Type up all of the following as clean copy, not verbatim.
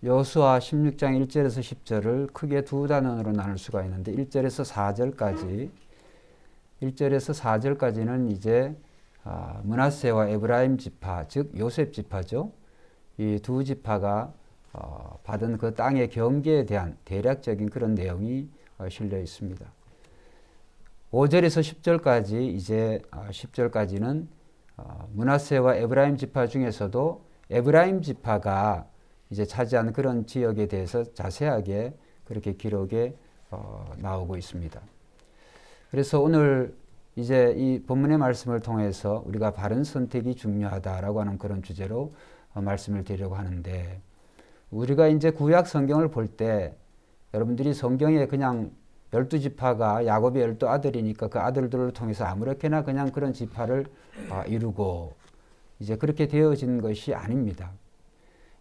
여호수아 16장 1절에서 10절을 크게 두 단원으로 나눌 수가 있는데 1절에서 4절까지는 이제 므낫세와 에브라임 지파, 즉 요셉 지파죠. 이 두 지파가 받은 그 땅의 경계에 대한 대략적인 그런 내용이 실려 있습니다. 5절에서 10절까지 이제 10절까지는 므낫세와 에브라임 지파 중에서도 에브라임 지파가 이제 차지한 그런 지역에 대해서 자세하게 그렇게 기록에 나오고 있습니다. 그래서 오늘 이제 이 본문의 말씀을 통해서 우리가 바른 선택이 중요하다라고 하는 그런 주제로 말씀을 드리려고 하는데, 우리가 이제 구약 성경을 볼 때 여러분들이 성경에 그냥 12지파가 야곱의 12아들이니까 그 아들들을 통해서 아무렇게나 그냥 그런 지파를 이루고 이제 그렇게 되어진 것이 아닙니다.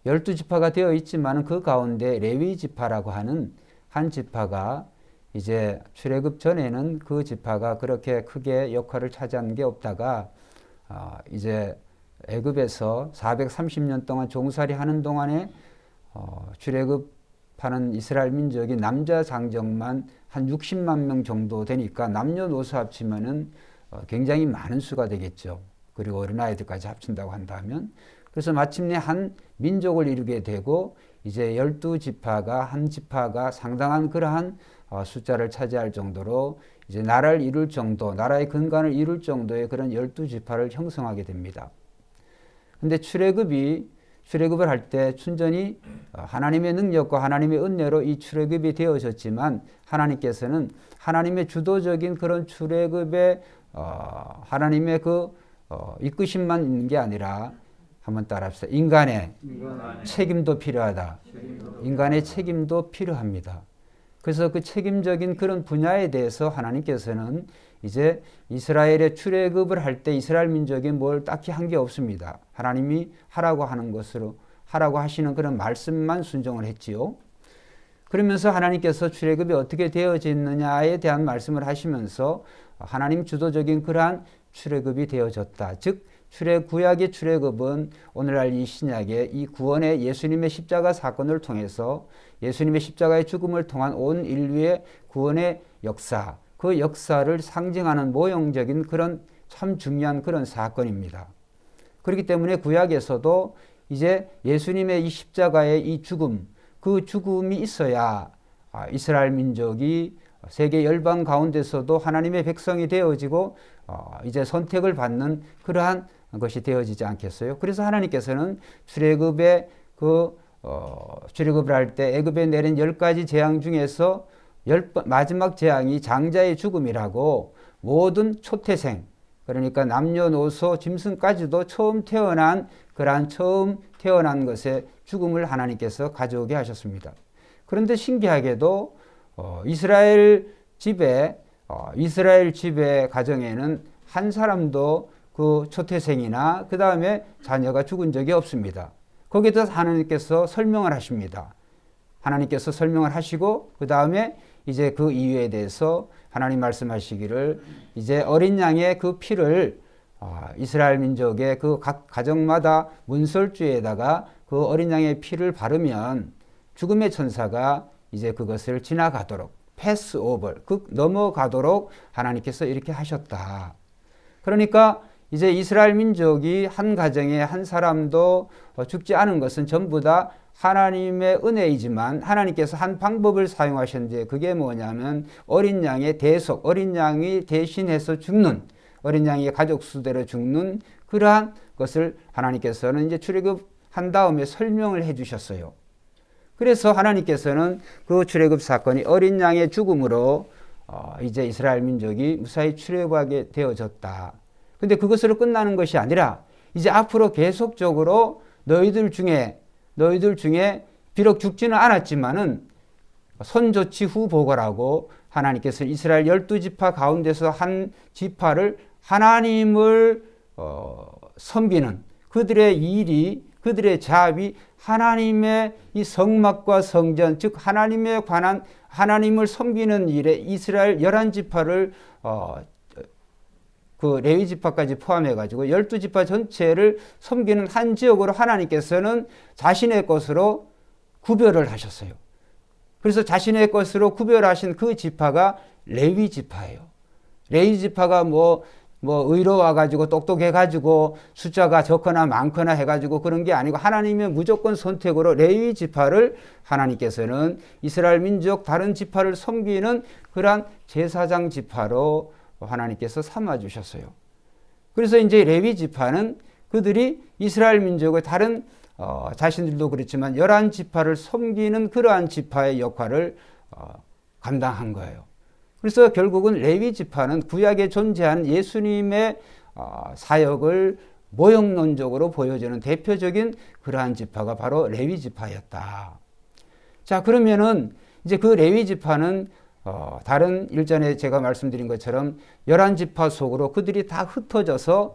12지파가 되어 있지만 그 가운데 레위 지파라고 하는 한 지파가 이제 출애굽 전에는 그 지파가 그렇게 크게 역할을 차지한 게 없다가 이제 애굽에서 430년 동안 종살이 하는 동안에 출애굽하는 이스라엘 민족이 남자 장정만 한 60만 명 정도 되니까 남녀노소 합치면은 굉장히 많은 수가 되겠죠. 그리고 어린아이들까지 합친다고 한다면, 그래서 마침내 한 민족을 이루게 되고 이제 12지파가 한 지파가 상당한 그러한 숫자를 차지할 정도로 이제 나라를 이룰 정도, 나라의 근간을 이룰 정도의 그런 12지파를 형성하게 됩니다. 근데 출애굽을 할 때 순전히 하나님의 능력과 하나님의 은혜로 이 출애굽이 되어졌지만, 하나님께서는 하나님의 주도적인 그런 출애굽에 하나님의 그 이끄심만 있는 게 아니라, 한번 따라합시다. 인간의 책임도 필요하다. 인간의 책임도 필요합니다. 그래서 그 책임적인 그런 분야에 대해서 하나님께서는 이제 이스라엘의 출애굽을 할 때 이스라엘 민족이 뭘 딱히 한 게 없습니다. 하나님이 하라고 하는 것으로, 하라고 하시는 그런 말씀만 순종을 했지요. 그러면서 하나님께서 출애굽이 어떻게 되어졌느냐에 대한 말씀을 하시면서 하나님 주도적인 그러한 출애굽이 되어졌다. 즉 구약의 출애굽은 오늘날 이 신약의 이 구원의 예수님의 십자가 사건을 통해서 예수님의 십자가의 죽음을 통한 온 인류의 구원의 역사, 그 역사를 상징하는 모형적인 그런 참 중요한 그런 사건입니다. 그렇기 때문에 구약에서도 이제 예수님의 이 십자가의 이 죽음, 그 죽음이 있어야 이스라엘 민족이 세계 열방 가운데서도 하나님의 백성이 되어지고 이제 선택을 받는 그러한 것이 되어지지 않겠어요? 그래서 하나님께서는 출애굽을 할 때 애굽에 내린 10가지 재앙 중에서 마지막 재앙이 장자의 죽음이라고 모든 초태생, 그러니까 남녀노소 짐승까지도 처음 태어난 것의 죽음을 하나님께서 가져오게 하셨습니다. 그런데 신기하게도 이스라엘 집의 가정에는 한 사람도 그 초태생이나 그 다음에 자녀가 죽은 적이 없습니다. 거기에 대해서 하나님께서 설명을 하십니다. 하나님께서 설명을 하시고 그 다음에 이제 그 이유에 대해서 하나님 말씀하시기를, 이제 어린 양의 그 피를 이스라엘 민족의 그 각 가정마다 문설주에다가 그 어린 양의 피를 바르면 죽음의 천사가 이제 그것을 지나가도록, 패스 오버, 넘어가도록 하나님께서 이렇게 하셨다. 그러니까 이제 이스라엘 민족이 한 가정에 한 사람도 죽지 않은 것은 전부 다 하나님의 은혜이지만, 하나님께서 한 방법을 사용하셨는데, 그게 뭐냐면 어린 양의 대속, 어린 양이 대신해서 죽는, 어린 양이 가족 수대로 죽는 그러한 것을 하나님께서는 이제 출애굽한 다음에 설명을 해 주셨어요. 그래서 하나님께서는 그 출애굽 사건이 어린 양의 죽음으로 이제 이스라엘 민족이 무사히 출애굽하게 되어졌다. 근데 그것으로 끝나는 것이 아니라 이제 앞으로 계속적으로 너희들 중에 비록 죽지는 않았지만은 선조치 후 보거라고 하나님께서 이스라엘 12지파 가운데서 한 지파를 하나님을 섬기는, 그들의 일이, 그들의 자업이 하나님의 이 성막과 성전, 즉 하나님에 관한, 하나님을 섬기는 일에 이스라엘 11지파를 그 레위 지파까지 포함해가지고 12지파 전체를 섬기는 한 지역으로 하나님께서는 자신의 것으로 구별을 하셨어요. 그래서 자신의 것으로 구별하신 그 지파가 레위 지파예요. 레위 지파가 뭐 의로워가지고 똑똑해가지고 숫자가 적거나 많거나 해가지고 그런 게 아니고 하나님의 무조건 선택으로 레위 지파를 하나님께서는 이스라엘 민족 다른 지파를 섬기는 그러한 제사장 지파로 하나님께서 삼아주셨어요. 그래서 이제 레위 지파는 그들이 이스라엘 민족의 다른 자신들도 그렇지만 11지파를 섬기는 그러한 지파의 역할을 감당한 거예요. 그래서 결국은 레위 지파는 구약에 존재하는 예수님의 사역을 모형론적으로 보여주는 대표적인 그러한 지파가 바로 레위 지파였다. 자, 그러면은 이제 그 레위 지파는 다른 일전에 제가 말씀드린 것처럼 11지파 속으로 그들이 다 흩어져서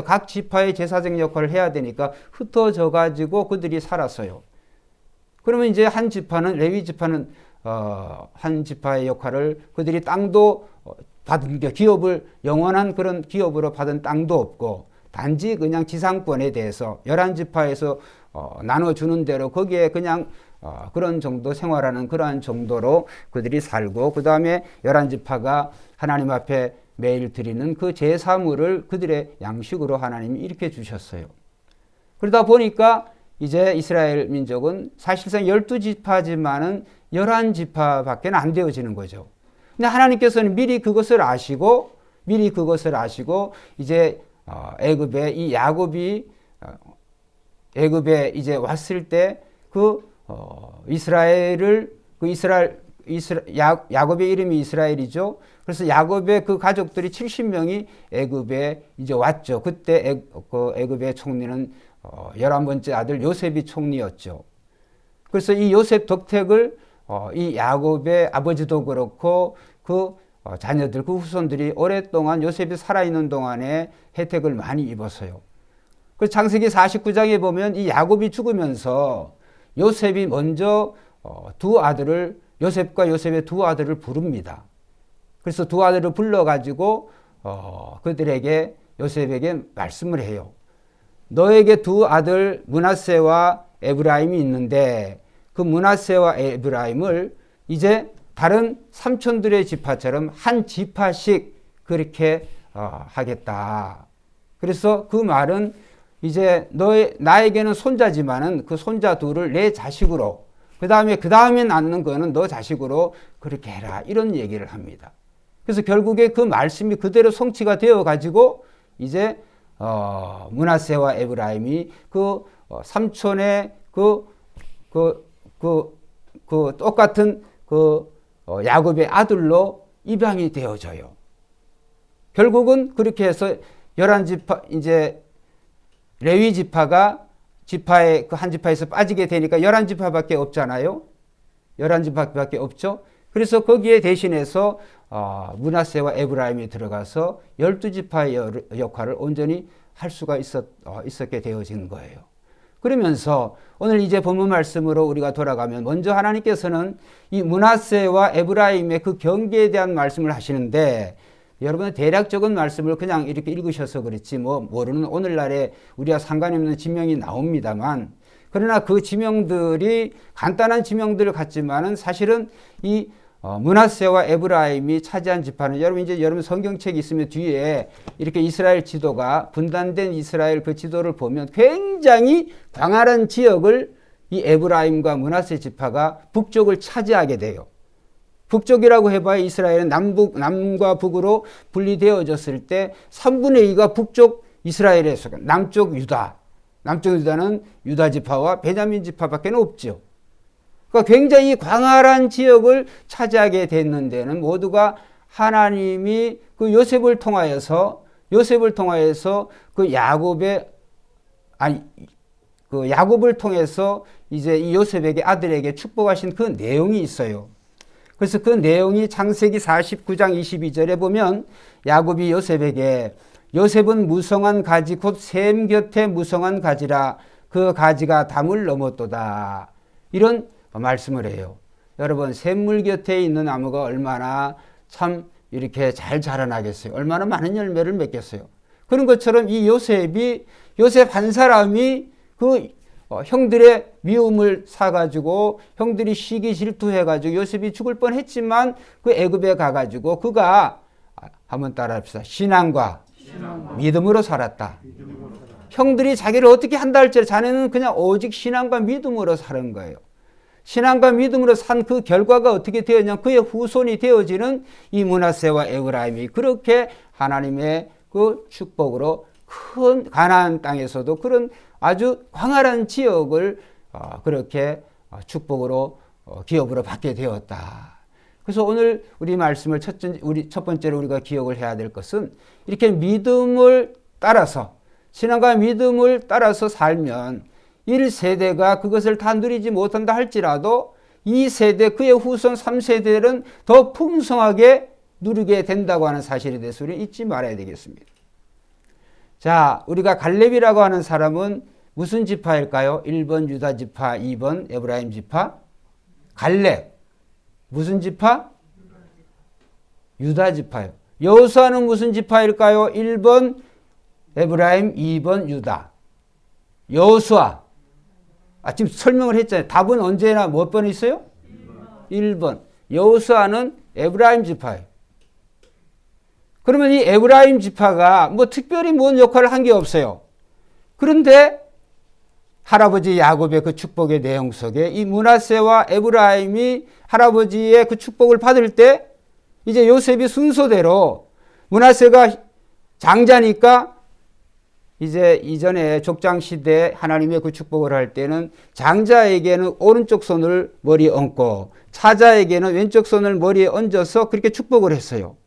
각 지파의 제사장 역할을 해야 되니까 흩어져 가지고 그들이 살았어요. 그러면 이제 한 지파는 레위 지파는 한 지파의 역할을 그들이 땅도 받은 게 기업을 영원한 그런 기업으로 받은 땅도 없고 단지 그냥 지상권에 대해서 11지파에서 나눠주는 대로 거기에 그냥 그런 정도 생활하는 그러한 정도로 그들이 살고 그 다음에 11지파가 하나님 앞에 매일 드리는 그 제사물을 그들의 양식으로 하나님이 이렇게 주셨어요. 그러다 보니까 이제 이스라엘 민족은 사실상 12지파지만은 11지파밖에 안 되어지는 거죠. 근데 하나님께서는 미리 그것을 아시고 이제 애굽에 이 야곱이 애굽에 이제 왔을 때 야곱의 이름이 이스라엘이죠. 그래서 야곱의 그 가족들이 70명이 애굽에 이제 왔죠. 그때 애굽의 총리는 11번째 아들 요셉이 총리였죠. 그래서 이 요셉 덕택을 이 야곱의 아버지도 그렇고 그 자녀들, 그 후손들이 오랫동안 요셉이 살아있는 동안에 혜택을 많이 입었어요. 그래서 창세기 49장에 보면 이 야곱이 죽으면서 요셉이 먼저 요셉과 요셉의 두 아들을 부릅니다. 그래서 두 아들을 불러가지고 그들에게 요셉에게 말씀을 해요. 너에게 두 아들 므낫세와 에브라임이 있는데 그 므낫세와 에브라임을 이제 다른 삼촌들의 지파처럼 한 지파씩 그렇게 하겠다. 그래서 그 말은 이제 나에게는 손자지만은 그 손자 둘을 내 자식으로 그 다음에 낳는 거는 너 자식으로 그렇게 해라. 이런 얘기를 합니다. 그래서 결국에 그 말씀이 그대로 성취가 되어 가지고 이제 므낫세와 에브라임이 그 삼촌의 똑같은 야곱의 아들로 입양이 되어져요. 결국은 그렇게 해서 11지파 이제 레위 지파가 지파의 그 한 지파에서 빠지게 되니까 11지파밖에 없잖아요. 11지파밖에 없죠. 그래서 거기에 대신해서 므낫세와 에브라임이 들어가서 12지파의 역할을 온전히 할 수가 있었게 되어진 거예요. 그러면서 오늘 이제 본문 말씀으로 우리가 돌아가면 먼저 하나님께서는 이 므낫세와 에브라임의 그 경계에 대한 말씀을 하시는데 여러분 대략적인 말씀을 그냥 이렇게 읽으셔서 그렇지 모르는 오늘날에 우리와 상관이 없는 지명이 나옵니다만 그러나 그 지명들이 간단한 지명들 같지만은 사실은 이 므낫세와 에브라임이 차지한 지파는 여러분 성경책이 있으면 뒤에 이렇게 이스라엘 지도가 분단된 이스라엘 그 지도를 보면 굉장히 광활한 지역을 이 에브라임과 므낫세 지파가 북쪽을 차지하게 돼요. 북쪽이라고 해봐야 이스라엘은 남과 북으로 분리되어졌을 때 3분의 2가 북쪽 이스라엘에 속해 남쪽 유다는 유다 지파와 베냐민 지파밖에 없죠. 그러니까 굉장히 광활한 지역을 차지하게 됐는 데는 모두가 하나님이 그 야곱을 통해서 이제 이 요셉에게 아들에게 축복하신 그 내용이 있어요. 그래서 그 내용이 창세기 49장 22절에 보면 야곱이 요셉에게 요셉은 무성한 가지 곧 샘 곁에 무성한 가지라 그 가지가 담을 넘었도다. 이런 말씀을 해요. 여러분 샘물 곁에 있는 나무가 얼마나 참 이렇게 잘 자라나겠어요. 얼마나 많은 열매를 맺겠어요. 그런 것처럼 이 요셉 한 사람이 그 형들의 미움을 사가지고 형들이 시기 질투해가지고 요셉이 죽을 뻔했지만 그 애굽에 가가지고 그가 한번 따라합시다. 신앙과 믿음으로 살았다. 형들이 자기를 어떻게 한다 할지 자네는 그냥 오직 신앙과 믿음으로 사는 거예요. 신앙과 믿음으로 산 그 결과가 어떻게 되었냐, 그의 후손이 되어지는 이 므낫세와 에브라임이 그렇게 하나님의 그 축복으로 큰 가나안 땅에서도 그런 아주 광활한 지역을 그렇게 축복으로 기업으로 받게 되었다. 그래서 오늘 우리 말씀을 첫 번째로 우리가 기억을 해야 될 것은 이렇게 믿음을 따라서 신앙과 믿음을 따라서 살면 1세대가 그것을 다 누리지 못한다 할지라도 2세대 그의 후손 3세대는 더 풍성하게 누리게 된다고 하는 사실에 대해서 우리는 잊지 말아야 되겠습니다. 자, 우리가 갈렙이라고 하는 사람은 무슨 지파일까요? 1번 유다 지파, 2번 에브라임 지파. 갈렙 무슨 지파? 유다 지파요. 여호수아는 무슨 지파일까요? 1번 에브라임, 2번 유다. 여호수아. 지금 설명을 했잖아요. 답은 언제나 몇 번 있어요? 1번. 여호수아는 에브라임 지파예요. 그러면 이 에브라임 지파가 뭐 특별히 뭔 역할을 한 게 없어요. 그런데 할아버지 야곱의 그 축복의 내용 속에 이 므낫세와 에브라임이 할아버지의 그 축복을 받을 때 이제 요셉이 순서대로 므낫세가 장자니까 이제 이전에 족장시대 하나님의 그 축복을 할 때는 장자에게는 오른쪽 손을 머리에 얹고 차자에게는 왼쪽 손을 머리에 얹어서 그렇게 축복을 했어요.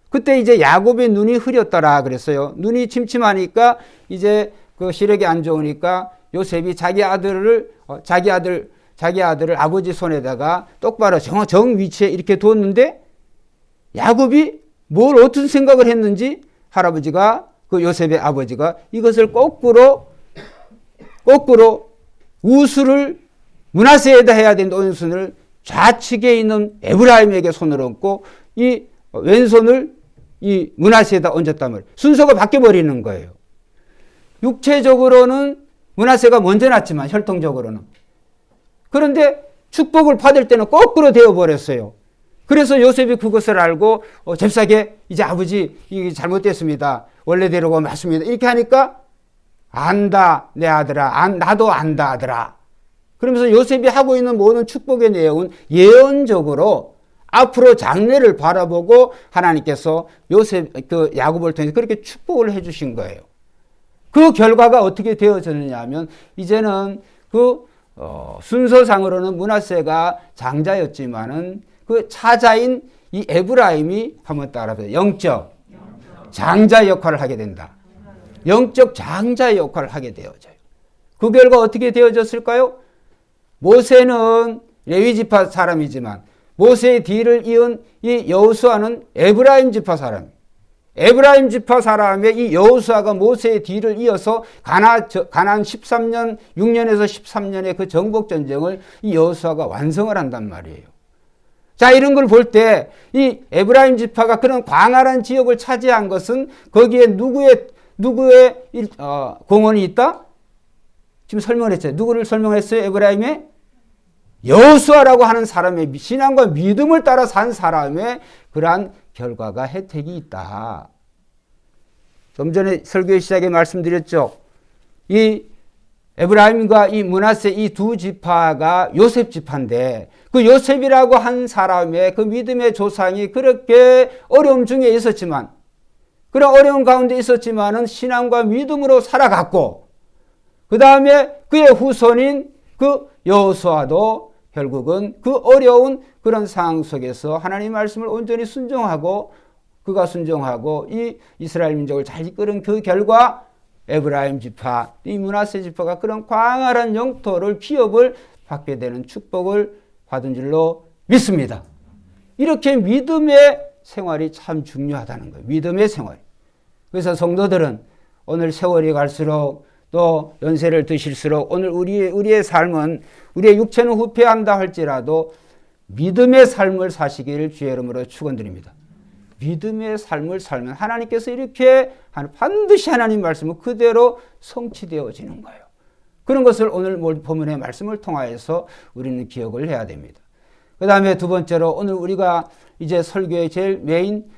그때 이제 야곱의 눈이 흐렸더라 그랬어요. 눈이 침침하니까 이제 그 시력이 안 좋으니까 요셉이 자기 아들을 아버지 손에다가 똑바로 정 위치에 이렇게 두었는데 야곱이 뭘 어떤 생각을 했는지 할아버지가 그 요셉의 아버지가 이것을 거꾸로 우수를 므낫세에다 해야 되는 오른손을 좌측에 있는 에브라임에게 손을 얹고 이 왼손을 이 므낫세에다 얹었단 말이에요. 순서가 바뀌어버리는 거예요. 육체적으로는 므낫세가 먼저 났지만 혈통적으로는. 그런데 축복을 받을 때는 거꾸로 되어버렸어요. 그래서 요셉이 그것을 알고 잽싸게 이제 아버지 이게 잘못됐습니다. 원래대로가 맞습니다. 이렇게 하니까 안다 내 아들아, 나도 안다 아들아. 그러면서 요셉이 하고 있는 모든 축복의 내용은 예언적으로 앞으로 장래를 바라보고 하나님께서 그 야곱을 통해서 그렇게 축복을 해주신 거예요. 그 결과가 어떻게 되어졌느냐 하면 이제는 순서상으로는 므낫세가 장자였지만은 그 차자인 이 에브라임이 한번 따라해보세요. 영적 장자 역할을 하게 된다. 영적 장자 역할을 하게 되어져요. 그 결과 어떻게 되어졌을까요? 모세는 레위 지파 사람이지만 모세의 뒤를 이은 이 여호수아는 에브라임 지파 사람. 에브라임 지파 사람의 이 여호수아가 모세의 뒤를 이어서 가나안 13년, 6년에서 13년의 그 정복 전쟁을 이 여호수아가 완성을 한단 말이에요. 자, 이런 걸 볼 때 이 에브라임 지파가 그런 광활한 지역을 차지한 것은 거기에 누구의 공헌이 있다? 지금 설명을 했죠. 누구를 설명했어요? 에브라임의 여호수아라고 하는 사람의 신앙과 믿음을 따라 산 사람의 그러한 결과가 혜택이 있다. 좀 전에 설교의 시작에 말씀드렸죠. 이 에브라임과 이 므낫세 이 두 지파가 요셉 지파인데 그 요셉이라고 한 사람의 그 믿음의 조상이 그렇게 어려움 중에 있었지만 그런 어려움 가운데 있었지만은 신앙과 믿음으로 살아갔고 그 다음에 그의 후손인 그 여호수아도 결국은 그 어려운 그런 상황 속에서 하나님의 말씀을 온전히 순종하고 그가 순종하고 이 이스라엘 민족을 잘 이끄는 그 결과 에브라임 지파, 이 므낫세 지파가 그런 광활한 영토를 기업을 받게 되는 축복을 받은 줄로 믿습니다. 이렇게 믿음의 생활이 참 중요하다는 거예요. 믿음의 생활. 그래서 성도들은 오늘 세월이 갈수록 또 연세를 드실수록 오늘 우리의 삶은 우리의 육체는 후퇴한다 할지라도 믿음의 삶을 사시기를 주의 이름으로 축원드립니다. 믿음의 삶을 살면 하나님께서 이렇게 반드시 하나님 말씀은 그대로 성취되어지는 거예요. 그런 것을 오늘 본문의 말씀을 통하여서 우리는 기억을 해야 됩니다. 그 다음에 두 번째로 오늘 우리가 이제 설교의 제일 메인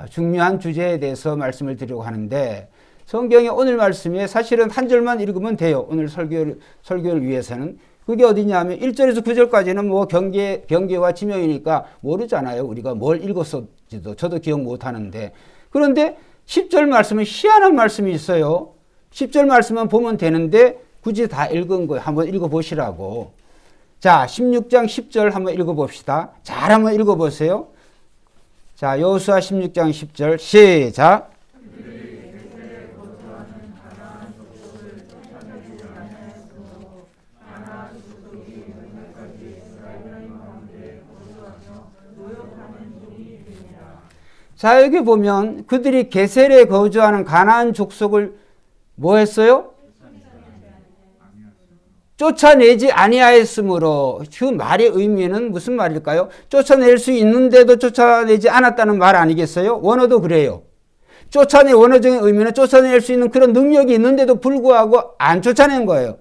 중요한 주제에 대해서 말씀을 드리려고 하는데, 성경의 오늘 말씀에 사실은 한 절만 읽으면 돼요. 오늘 설교를 위해서는. 그게 어디냐면 1절에서 9절까지는 뭐 경계와 지명이니까 모르잖아요. 우리가 뭘 읽었을지도 저도 기억 못 하는데. 그런데 10절 말씀은 희한한 말씀이 있어요. 10절 말씀만 보면 되는데 굳이 다 읽은 거예요. 한번 읽어보시라고. 자, 16장 10절 한번 읽어봅시다. 잘 한번 읽어보세요. 자, 여호수아 16장 10절 시작. 자, 여기 보면 그들이 게셀에 거주하는 가나안 족속을 뭐 했어요? 쫓아내지 아니하였으므로. 그 말의 의미는 무슨 말일까요? 쫓아낼 수 있는데도 쫓아내지 않았다는 말 아니겠어요? 원어도 그래요. 원어적인 의미는 쫓아낼 수 있는 그런 능력이 있는데도 불구하고 안 쫓아낸 거예요.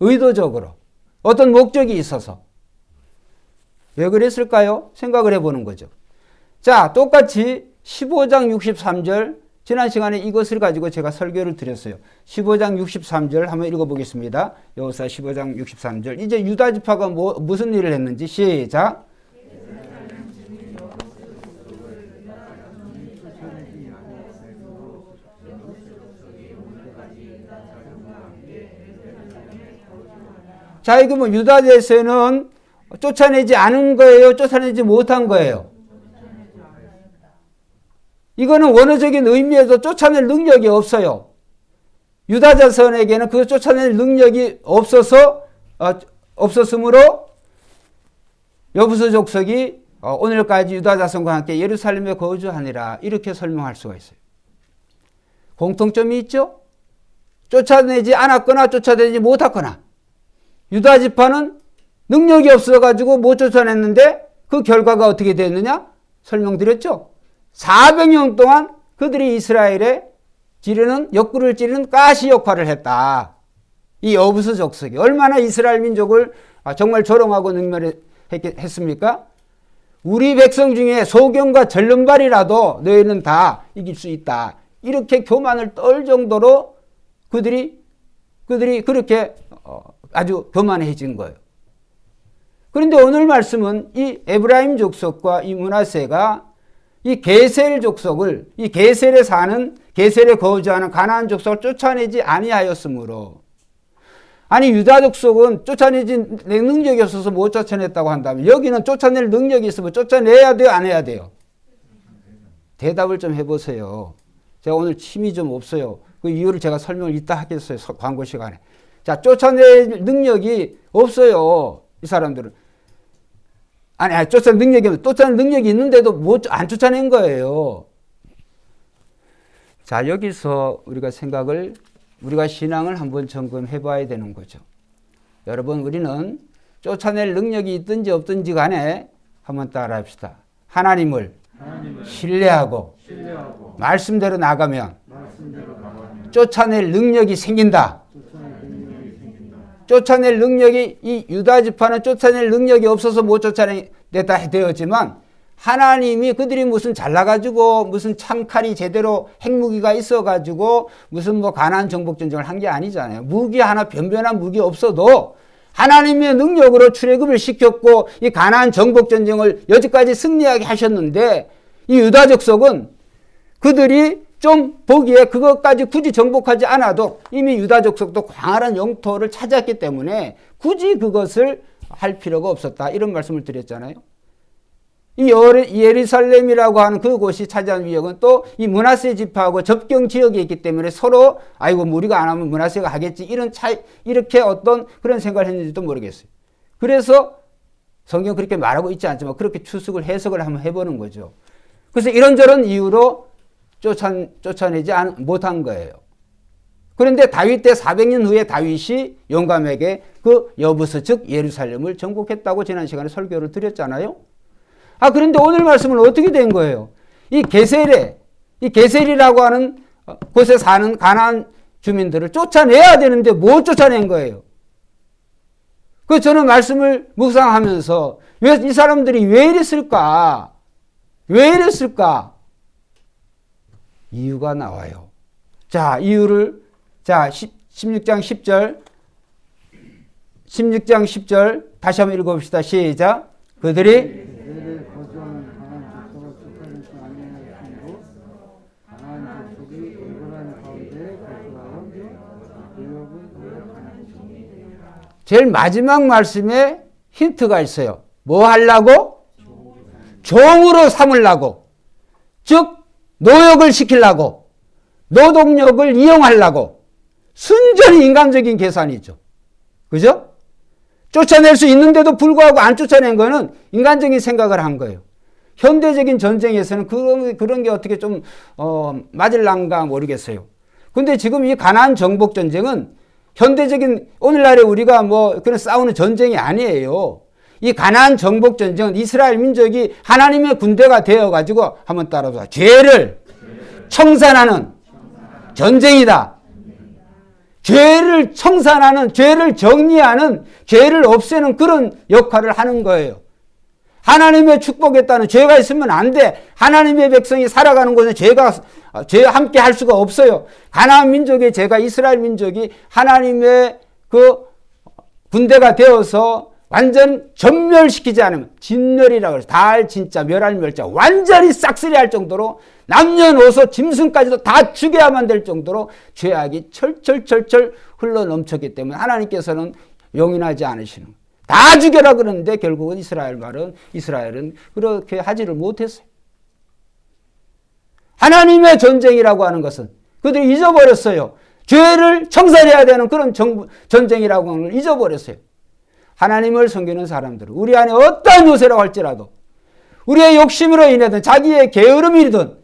의도적으로. 어떤 목적이 있어서. 왜 그랬을까요? 생각을 해보는 거죠. 자, 똑같이 15장 63절, 지난 시간에 이것을 가지고 제가 설교를 드렸어요. 15장 63절 한번 읽어보겠습니다. 여호수아 15장 63절. 이제 유다 지파가 무슨 일을 했는지 시작. 자, 이거 뭐 유다에서는 쫓아내지 않은 거예요? 쫓아내지 못한 거예요? 이거는 원어적인 의미에서 쫓아낼 능력이 없어요. 유다 자손에게는 그 쫓아낼 능력이 없었으므로 여부수 족속이 오늘까지 유다 자손과 함께 예루살렘에 거주하니라, 이렇게 설명할 수가 있어요. 공통점이 있죠? 쫓아내지 않았거나 쫓아내지 못했거나. 유다 지파는 능력이 없어가지고 못 쫓아냈는데 그 결과가 어떻게 됐느냐? 설명드렸죠? 400년 동안 그들이 이스라엘에 옆구리를 찌르는 가시 역할을 했다. 이 여부수 족속이 얼마나 이스라엘 민족을 정말 조롱하고 능멸했습니까? 우리 백성 중에 소경과 절름발이라도 너희는 다 이길 수 있다. 이렇게 교만을 떨 정도로 그들이 그렇게 아주 교만해진 거예요. 그런데 오늘 말씀은 이 에브라임 족속과 이 므낫세가 이 게셀 족속을, 이 게셀에 거주하는 가나안 족속을 쫓아내지 아니하였으므로. 아니, 유다 족속은 쫓아내지 능력이 없어서 못 쫓아냈다고 한다면 여기는 쫓아낼 능력이 있으면 쫓아내야 돼요, 안 해야 돼요? 대답을 좀 해보세요. 제가 오늘 힘이 좀 없어요. 그 이유를 제가 설명을 이따 하겠어요, 광고 시간에. 자, 쫓아낼 능력이 없어요, 이 사람들은. 쫓아낼 능력이 있는데도 안 쫓아낸 거예요. 자, 여기서 우리가 신앙을 한번 점검해 봐야 되는 거죠. 여러분, 우리는 쫓아낼 능력이 있든지 없든지 간에 한번 따라 합시다. 하나님을 신뢰하고 말씀대로 나가면 쫓아낼 능력이 생긴다. 쫓아낼 능력이, 이 유다 지파는 쫓아낼 능력이 없어서 못 쫓아냈다 되었지만 하나님이 그들이 무슨 잘나가지고 무슨 창칼이 제대로 핵무기가 있어가지고 무슨 뭐 가나안 정복 전쟁을 한 게 아니잖아요. 무기 하나 변변한 무기 없어도 하나님의 능력으로 출애굽을 시켰고 이 가나안 정복 전쟁을 여지까지 승리하게 하셨는데, 이 유다 족속은 그들이 좀 보기에 그것까지 굳이 정복하지 않아도 이미 유다 족속도 광활한 영토를 찾았기 때문에 굳이 그것을 할 필요가 없었다, 이런 말씀을 드렸잖아요. 이 예루살렘이라고 하는 그곳이 차지한 위력은 또 이 므낫세 지파하고 접경 지역에 있기 때문에 서로 우리가 안 하면 므낫세가 하겠지, 이렇게 어떤 그런 생각을 했는지도 모르겠어요. 그래서 성경 그렇게 말하고 있지 않지만 그렇게 해석을 한번 해보는 거죠. 그래서 이런저런 이유로 쫓아내지 못한 거예요. 그런데 다윗 때 400년 후에 다윗이 용감하게 그 여부스 즉 예루살렘을 정복했다고 지난 시간에 설교를 드렸잖아요. 그런데 오늘 말씀은 어떻게 된 거예요? 이 게셀이라고 하는 곳에 사는 가나안 주민들을 쫓아내야 되는데 못 쫓아낸 거예요. 그 저는 말씀을 묵상하면서 왜 이 사람들이 왜 이랬을까? 왜 이랬을까? 이유가 나와요. 자, 이유를 16장 10절 다시 한번 읽어봅시다. 시작. 그들이 제일 마지막 말씀에 힌트가 있어요. 뭐 하려고? 종으로 삼으려고. 즉 노역을 시키려고. 노동력을 이용하려고. 순전히 인간적인 계산이죠. 그죠? 쫓아낼 수 있는데도 불구하고 안 쫓아낸 거는 인간적인 생각을 한 거예요. 현대적인 전쟁에서는 그런 게 어떻게 좀 맞을란가 모르겠어요. 근데 지금 이 가나안 정복 전쟁은 현대적인 오늘날에 우리가 뭐 그런 싸우는 전쟁이 아니에요. 이 가나안 정복 전쟁은 이스라엘 민족이 하나님의 군대가 되어 가지고 한번 따라서 죄를 청산하는 전쟁이다. 죄를 청산하는, 죄를 정리하는, 죄를 없애는 그런 역할을 하는 거예요. 하나님의 축복에 따른 죄가 있으면 안 돼. 하나님의 백성이 살아가는 곳에 죄와 함께 할 수가 없어요. 가나안 민족의 죄가 이스라엘 민족이 하나님의 그 군대가 되어서 완전 전멸시키지 않으면 진멸이라고 해서 달 진짜 멸할 멸자 완전히 싹쓸이 할 정도로 남녀노소 짐승까지도 다 죽여야만 될 정도로 죄악이 철철철철 흘러넘쳤기 때문에 하나님께서는 용인하지 않으시는 거예요. 다 죽여라 그러는데 결국은 이스라엘은 그렇게 하지를 못했어요. 하나님의 전쟁이라고 하는 것은 그들이 잊어버렸어요. 죄를 청산해야 되는 그런 전쟁이라고 하는 걸 잊어버렸어요. 하나님을 섬기는 사람들은 우리 안에 어떠한 요새라고 할지라도 우리의 욕심으로 인해든 자기의 게으름이든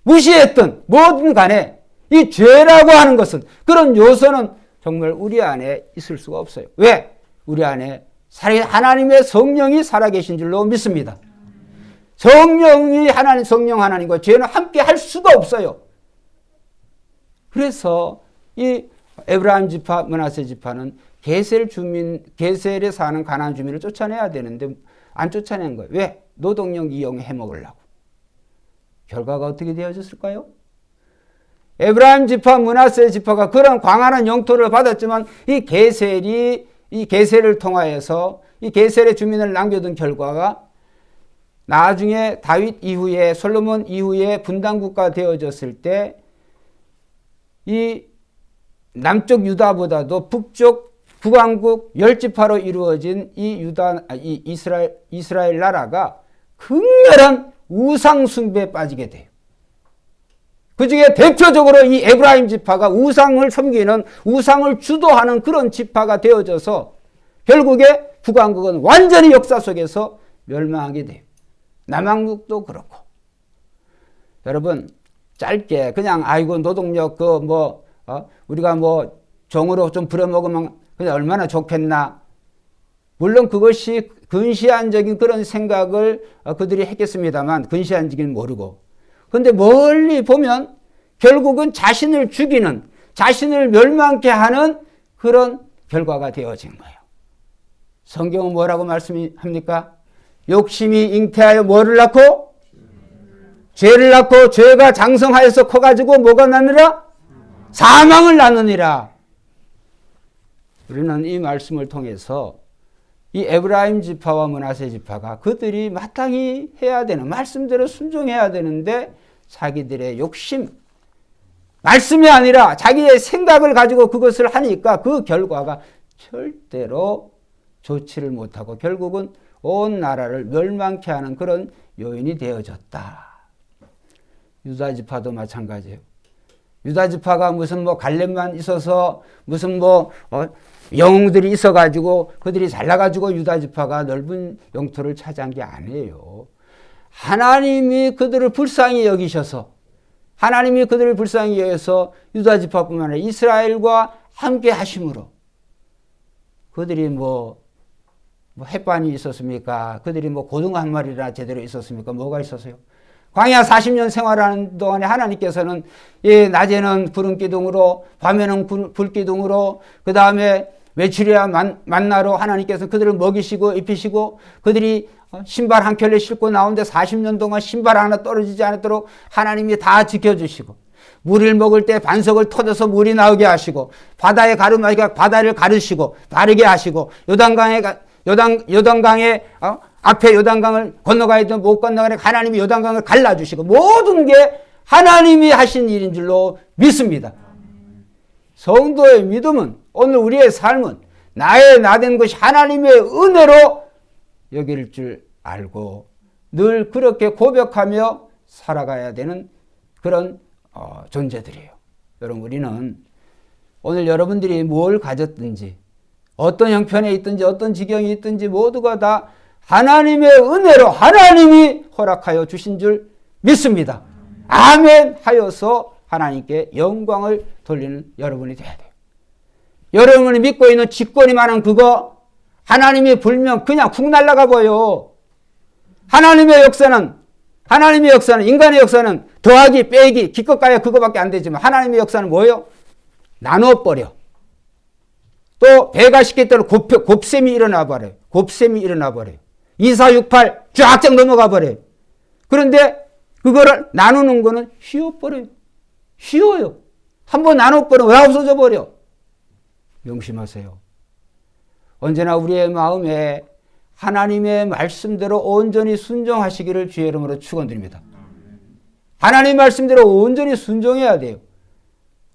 무시했든 뭐든 간에 이 죄라고 하는 것은 그런 요소는 정말 우리 안에 있을 수가 없어요. 왜? 우리 안에 하나님의 성령이 살아계신 줄로 믿습니다. 성령 하나님과 죄는 함께 할 수가 없어요. 그래서 이 에브라임 지파, 므낫세 지파는 게셀에 사는 가나안 주민을 쫓아내야 되는데 안 쫓아낸 거예요. 왜? 노동력 이용해 먹으려고. 결과가 어떻게 되어졌을까요? 에브라임 지파, 므낫세 지파가 그런 광활한 영토를 받았지만 이 게셀을 통하여서 이 게셀의 주민을 남겨둔 결과가 나중에 다윗 이후에 솔로몬 이후에 분단국가 되어졌을 때 이 남쪽 유다보다도 북왕국 10지파로 이루어진 이 이스라엘 나라가 극렬한 우상 숭배에 빠지게 돼요. 그 중에 대표적으로 이 에브라임 지파가 우상을 섬기는, 우상을 주도하는 그런 지파가 되어져서 결국에 북왕국은 완전히 역사 속에서 멸망하게 돼요. 남왕국도 그렇고. 여러분, 짧게 그냥 아이고 노동력 우리가 종으로 좀 부려먹으면 그냥 얼마나 좋겠나. 물론 그것이 근시안적인 그런 생각을 그들이 했겠습니다만 근시안적인 모르고. 그런데 멀리 보면 결국은 자신을 죽이는, 자신을 멸망케 하는 그런 결과가 되어진 거예요. 성경은 뭐라고 말씀합니까? 욕심이 잉태하여 뭐를 낳고? 죄를 낳고 죄가 장성하여서 커가지고 뭐가 낳느라? 사망을 낳느니라. 우리는 이 말씀을 통해서 이 에브라임 지파와 므낫세 지파가 그들이 마땅히 해야 되는 말씀대로 순종해야 되는데 자기들의 욕심, 말씀이 아니라 자기의 생각을 가지고 그것을 하니까 그 결과가 절대로 좋지를 못하고 결국은 온 나라를 멸망케 하는 그런 요인이 되어졌다. 유다 지파도 마찬가지예요. 유다 지파가 무슨 갈렙만 있어서 무슨 영웅들이 있어가지고 그들이 잘나가지고 유다 지파가 넓은 영토를 차지한 게 아니에요. 하나님이 그들을 불쌍히 여기셔서 하나님이 그들을 불쌍히 여겨서 유다 지파뿐만 아니라 이스라엘과 함께 하심으로 그들이 햇반이 있었습니까? 그들이 고등어 한 마리나 제대로 있었습니까? 뭐가 있었어요? 광야 40년 생활하는 동안에 하나님께서는 예, 낮에는 구름 기둥으로, 밤에는 불 기둥으로, 그 다음에 외출이야 만나로 하나님께서 그들을 먹이시고 입히시고, 그들이 신발 한 켤레 신고 나오는데 40년 동안 신발 하나 떨어지지 않도록 하나님이 다 지켜주시고, 물을 먹을 때 반석을 터져서 물이 나오게 하시고, 바다에 가르마가 바다를 가르시고 바르게 하시고, 요단강에 앞에 요단강을 건너가야 되는 못 건너가니 하나님이 요단강을 갈라주시고, 모든 게 하나님이 하신 일인 줄로 믿습니다. 성도의 믿음은, 오늘 우리의 삶은 나의 나된 것이 하나님의 은혜로 여길 줄 알고 늘 그렇게 고백하며 살아가야 되는 그런 존재들이에요. 여러분, 우리는 오늘 여러분들이 뭘 가졌든지, 어떤 형편에 있든지, 어떤 지경이 있든지 모두가 다 하나님의 은혜로 하나님이 허락하여 주신 줄 믿습니다. 아멘 하여서 하나님께 영광을 돌리는 여러분이 돼야 돼요. 여러분이 믿고 있는 직권이만한 그거 하나님이 불면 그냥 훅 날아가 버려. 하나님의 역사는 인간의 역사는 더하기 빼기 기껏가야 그거밖에 안 되지만, 하나님의 역사는 뭐예요? 나눠버려. 또 배가 쉽게 따라 곱셈이 일어나 버려요. 2468 쫙쫙 넘어가 버려요. 그런데 그거를 나누는 거는 쉬워버려요. 쉬워요. 한번 나눠버리면 왜 없어져 버려? 명심하세요. 언제나 우리의 마음에 하나님의 말씀대로 온전히 순종하시기를 주의 이름으로 축원드립니다. 하나님 말씀대로 온전히 순종해야 돼요.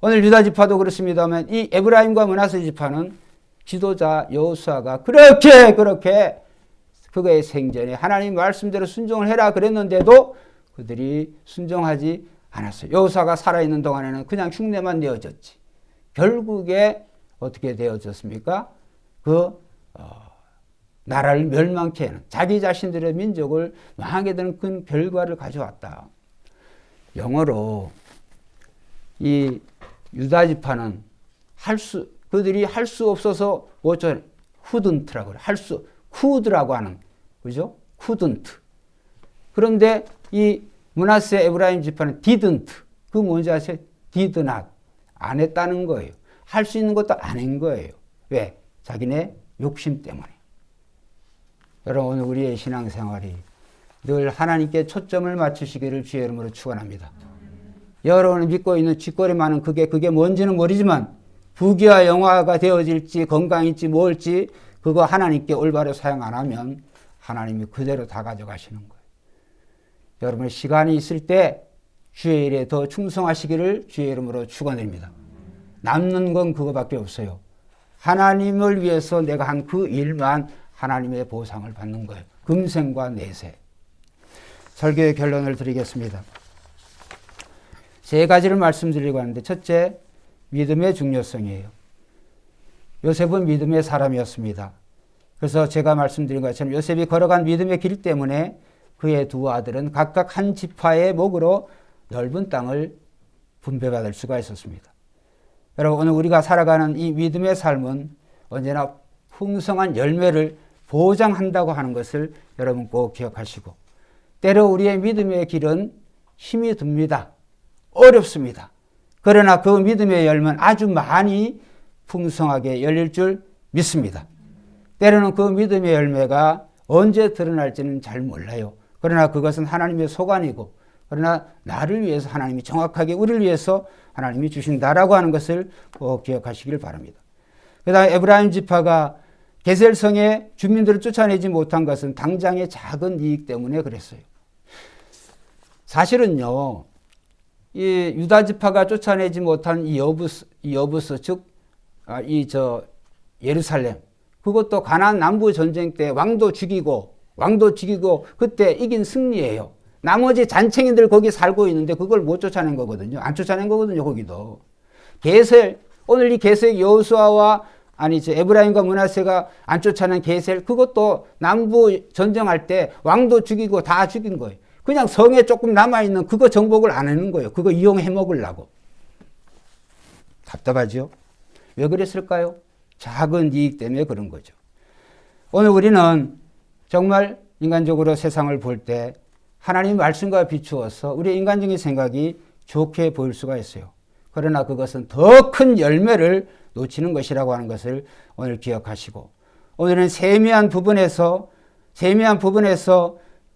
오늘 유다 지파도 그렇습니다만 이 에브라임과 므낫세 지파는 지도자 여호수아가 그렇게 그거의 생전에 하나님 말씀대로 순종을 해라 그랬는데도 그들이 순종하지 않았어요. 여호수아가 살아있는 동안에는 그냥 흉내만 내어졌지. 결국에 어떻게 되어졌습니까? 나라를 멸망케 하는, 자기 자신들의 민족을 망하게 되는 그 결과를 가져왔다. 영어로 이 유다 지파는 그들이 할 수 없어서 couldn't라고 그래. could라고 하는, 그죠? couldn't. 그런데 이 므낫세 에브라임 지파는 didn't. 그 뭔지 아세요? did not. 안 했다는 거예요. 할 수 있는 것도 안 한 거예요. 왜? 자기네 욕심 때문에. 여러분, 오늘 우리의 신앙생활이 늘 하나님께 초점을 맞추시기를 주의 이름으로 축원합니다. 여러분이 믿고 있는 쥐꼬리만은 그게 뭔지는 모르지만 부귀와 영화가 되어질지 건강일지 뭘지 그거 하나님께 올바로 사용 안 하면 하나님이 그대로 다 가져가시는 거예요. 여러분의 시간이 있을 때 주의 일에 더 충성하시기를 주의 이름으로 축원드립니다. 남는 건 그거밖에 없어요. 하나님을 위해서 내가 한 그 일만 하나님의 보상을 받는 거예요. 금생과 내세. 설교의 결론을 드리겠습니다. 세 가지를 말씀드리고 하는데, 첫째, 믿음의 중요성이에요. 요셉은 믿음의 사람이었습니다. 그래서 제가 말씀드린 것처럼 요셉이 걸어간 믿음의 길 때문에 그의 두 아들은 각각 한 지파의 목으로 넓은 땅을 분배받을 수가 있었습니다. 여러분, 오늘 우리가 살아가는 이 믿음의 삶은 언제나 풍성한 열매를 보장한다고 하는 것을 여러분 꼭 기억하시고, 때로 우리의 믿음의 길은 힘이 듭니다. 어렵습니다. 그러나 그 믿음의 열매는 아주 많이 풍성하게 열릴 줄 믿습니다. 때로는 그 믿음의 열매가 언제 드러날지는 잘 몰라요. 그러나 그것은 하나님의 소관이고, 그러나 나를 위해서 하나님이 정확하게 우리를 위해서 하나님이 주신다라고 하는 것을 꼭 기억하시길 바랍니다. 그 다음에 에브라임 지파가 게셀성의 주민들을 쫓아내지 못한 것은 당장의 작은 이익 때문에 그랬어요. 사실은요, 이 유다 지파가 쫓아내지 못한 이 여부스 즉 예루살렘, 그것도 가나안 남부 전쟁 때 왕도 죽이고 그때 이긴 승리예요. 나머지 잔챙이들 거기 살고 있는데 그걸 못 쫓아낸 거거든요. 안 쫓아낸 거거든요. 거기도 게셀, 오늘 이 게셀 여호수아와 에브라임과 므낫세가 안 쫓아낸 게셀, 그것도 남부 전쟁할 때 왕도 죽이고 다 죽인 거예요. 그냥 성에 조금 남아있는 그거 정복을 안 하는 거예요. 그거 이용해 먹으려고. 답답하죠? 왜 그랬을까요? 작은 이익 때문에 그런 거죠. 오늘 우리는 정말 인간적으로 세상을 볼 때 하나님 말씀과 비추어서 우리의 인간적인 생각이 좋게 보일 수가 있어요. 그러나 그것은 더 큰 열매를 놓치는 것이라고 하는 것을 오늘 기억하시고, 오늘은 세미한 부분에서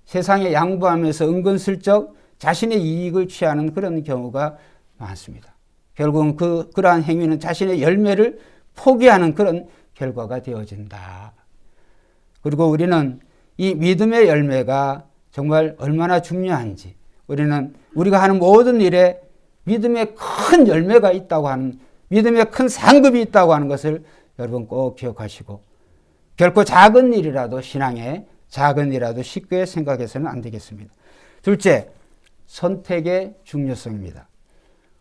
세상에 양보하면서 은근슬쩍 자신의 이익을 취하는 그런 경우가 많습니다. 결국은 그러한 행위는 자신의 열매를 포기하는 그런 결과가 되어진다. 그리고 우리는 이 믿음의 열매가 정말 얼마나 중요한지, 우리가 하는 모든 일에 믿음의 큰 열매가 있다고 하는, 믿음의 큰 상급이 있다고 하는 것을 여러분 꼭 기억하시고, 결코 작은 일이라도, 신앙의 작은 일이라도 쉽게 생각해서는 안 되겠습니다. 둘째, 선택의 중요성입니다.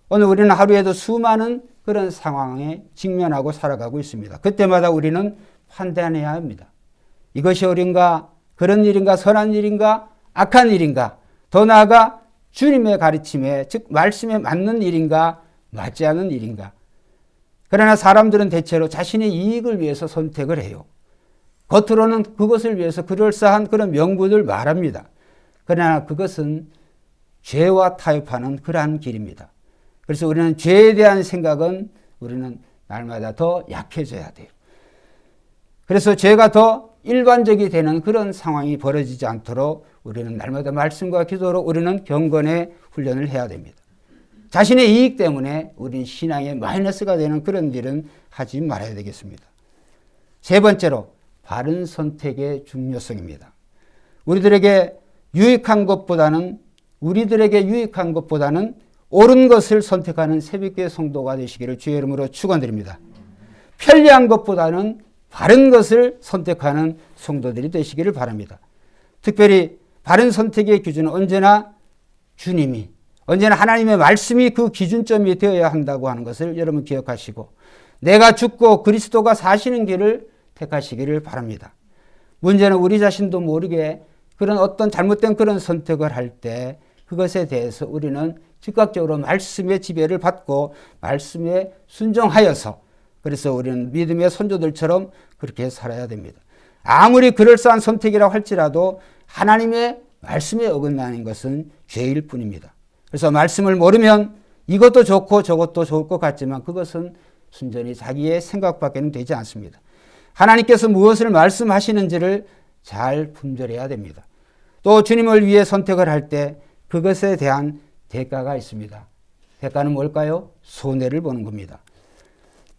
오늘 우리는 하루에도 수많은 그런 상황에 직면하고 살아가고 있습니다. 그때마다 우리는 판단해야 합니다. 이것이 옳은가, 그런 일인가, 선한 일인가, 악한 일인가, 더 나아가 주님의 가르침에, 즉 말씀에 맞는 일인가, 맞지 않은 일인가. 그러나 사람들은 대체로 자신의 이익을 위해서 선택을 해요. 겉으로는 그것을 위해서 그럴싸한 그런 명분을 말합니다. 그러나 그것은 죄와 타협하는 그러한 길입니다. 그래서 우리는 죄에 대한 생각은 우리는 날마다 더 약해져야 돼요. 그래서 죄가 더 일반적이 되는 그런 상황이 벌어지지 않도록 우리는 날마다 말씀과 기도로 우리는 경건의 훈련을 해야 됩니다. 자신의 이익 때문에 우리는 신앙에 마이너스가 되는 그런 일은 하지 말아야 되겠습니다. 세 번째로, 바른 선택의 중요성입니다. 우리들에게 유익한 것보다는 옳은 것을 선택하는 새벽교회 성도가 되시기를 주의 이름으로 축원드립니다. 편리한 것보다는 바른 것을 선택하는 성도들이 되시기를 바랍니다. 특별히 바른 선택의 기준은 언제나 하나님의 말씀이 그 기준점이 되어야 한다고 하는 것을 여러분 기억하시고, 내가 죽고 그리스도가 사시는 길을 택하시기를 바랍니다. 문제는 우리 자신도 모르게 그런 어떤 잘못된 그런 선택을 할 때 그것에 대해서 우리는 즉각적으로 말씀의 지배를 받고 말씀에 순종하여서, 그래서 우리는 믿음의 선조들처럼 그렇게 살아야 됩니다. 아무리 그럴싸한 선택이라고 할지라도 하나님의 말씀에 어긋나는 것은 죄일 뿐입니다. 그래서 말씀을 모르면 이것도 좋고 저것도 좋을 것 같지만 그것은 순전히 자기의 생각밖에는 되지 않습니다. 하나님께서 무엇을 말씀하시는지를 잘 분별해야 됩니다. 또 주님을 위해 선택을 할 때 그것에 대한 대가가 있습니다. 대가는 뭘까요? 손해를 보는 겁니다.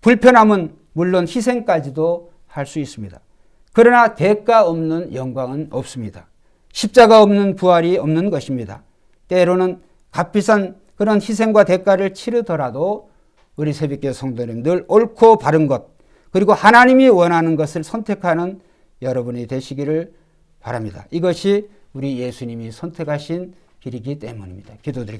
불편함은 물론 희생까지도 할 수 있습니다. 그러나 대가 없는 영광은 없습니다. 십자가 없는 부활이 없는 것입니다. 때로는 값비싼 그런 희생과 대가를 치르더라도 우리 새벽교회 성도님 늘 옳고 바른 것, 그리고 하나님이 원하는 것을 선택하는 여러분이 되시기를 바랍니다. 이것이 우리 예수님이 선택하신 길이기 때문입니다. 기도드리겠습니다.